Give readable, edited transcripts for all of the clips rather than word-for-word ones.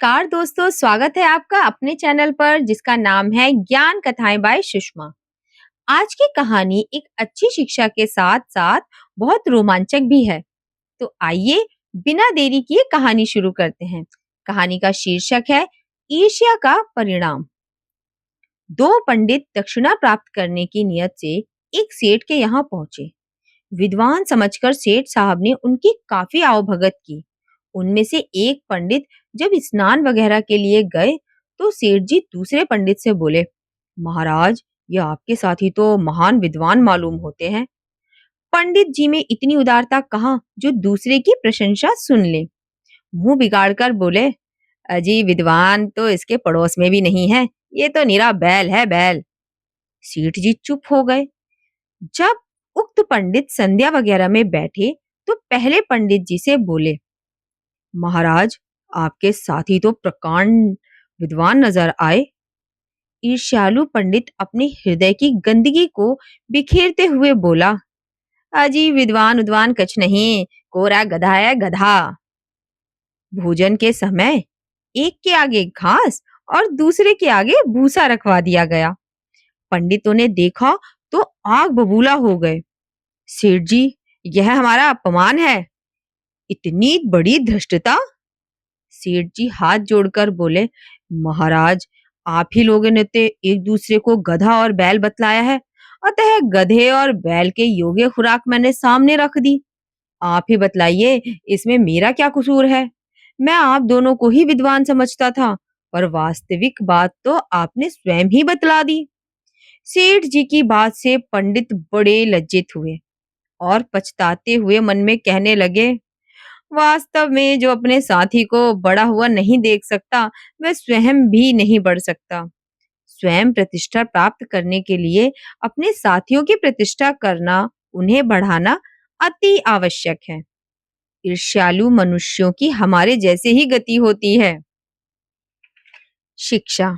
नमस्कार दोस्तों, स्वागत है आपका अपने चैनल पर जिसका नाम है ज्ञान कथाएं बाय सुषमा। आज की कहानी एक अच्छी शिक्षा के साथ साथ बहुत रोमांचक भी है। तो आइए बिना देरी किए कहानी शुरू करते हैं। कहानी का शीर्षक है ईर्ष्या का परिणाम। दो पंडित दक्षिणा प्राप्त करने की नियत से एक सेठ के यहाँ पहुंचे। विद्वान समझकर सेठ साहब ने उनकी काफी आवभगत की। उनमें से एक पंडित जब स्नान वगैरह के लिए गए तो सेठ जी दूसरे पंडित से बोले, महाराज, ये आपके साथी तो महान विद्वान मालूम होते हैं। पंडित जी में इतनी उदारता कहाँ जो दूसरे की प्रशंसा सुन ले। मुंह बिगाड़कर बोले, अजी, विद्वान तो इसके पड़ोस में भी नहीं है, ये तो निरा बैल है, बैल। सेठ जी चुप हो गए। जब उक्त पंडित संध्या वगैरह में बैठे तो पहले पंडित जी से बोले, महाराज, आपके साथी तो प्रकांड विद्वान नजर आए। ईर्ष्यालु पंडित अपने हृदय की गंदगी को बिखेरते हुए बोला, अजी, विद्वान उद्वान कछ नहीं, कोरा गधा है, गधा। भोजन के समय एक के आगे घास और दूसरे के आगे भूसा रखवा दिया गया। पंडितों ने देखा तो आग बबूला हो गए। सेठ जी, यह हमारा अपमान है, इतनी बड़ी धृष्टता। सेठ जी हाथ जोड़कर बोले, महाराज, आप ही लोगों ने तो एक दूसरे को गधा और बैल बतलाया है, अतः गधे और बैल के योग्य खुराक मैंने सामने रख दी। आप ही बतलाइए, इसमें मेरा क्या कसूर है? मैं आप दोनों को ही विद्वान समझता था, पर वास्तविक बात तो आपने स्वयं ही बतला दी। सेठ जी की बात से पंडित बड़े लज्जित हुए और पछताते हुए मन में कहने लगे, वास्तव में जो अपने साथी को बड़ा हुआ नहीं देख सकता, वह स्वयं भी नहीं बढ़ सकता। स्वयं प्रतिष्ठा प्राप्त करने के लिए अपने साथियों की प्रतिष्ठा करना, उन्हें बढ़ाना अति आवश्यक है। ईर्ष्यालु मनुष्यों की हमारे जैसे ही गति होती है। शिक्षा।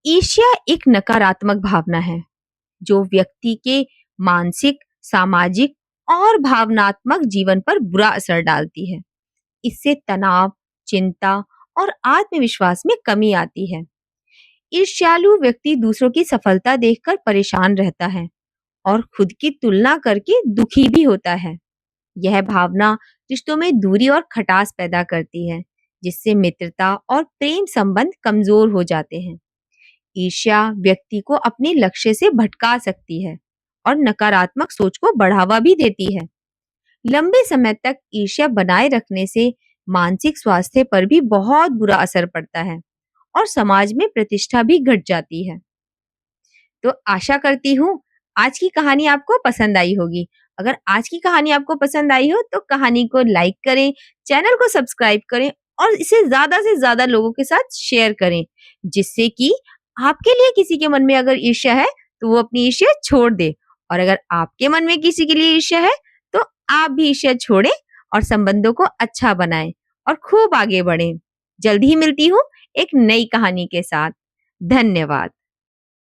ईर्ष्या एक नकारात्मक भावना है जो व्यक्ति के मानसिक, सामाजिक और भावनात्मक जीवन पर बुरा असर डालती है। इससे तनाव, चिंता और आत्मविश्वास में कमी आती है। ईर्ष्यालु व्यक्ति दूसरों की सफलता देखकर परेशान रहता है और खुद की तुलना करके दुखी भी होता है। यह भावना रिश्तों में दूरी और खटास पैदा करती है, जिससे मित्रता और प्रेम संबंध कमजोर हो जाते हैं। ईर्ष्या व्यक्ति को अपने लक्ष्य से भटका सकती है और नकारात्मक सोच को बढ़ावा भी देती है। लंबे समय तक ईर्ष्या बनाए रखने से मानसिक स्वास्थ्य पर भी बहुत बुरा असर पड़ता है और समाज में प्रतिष्ठा भी घट जाती है। तो आशा करती हूँ आज की कहानी आपको पसंद आई होगी। अगर आज की कहानी आपको पसंद आई हो तो कहानी को लाइक करें, चैनल को सब्सक्राइब करें और इसे ज्यादा से ज्यादा लोगों के साथ शेयर करें, जिससे कि आपके लिए किसी के मन में अगर ईर्ष्या है तो वो अपनी ईर्ष्या छोड़ दे, और अगर आपके मन में किसी के लिए ईर्ष्या है तो आप भी ईर्ष्या छोड़ें और संबंधों को अच्छा बनाएं और खूब आगे बढ़ें। जल्दी ही मिलती हूँ एक नई कहानी के साथ। धन्यवाद।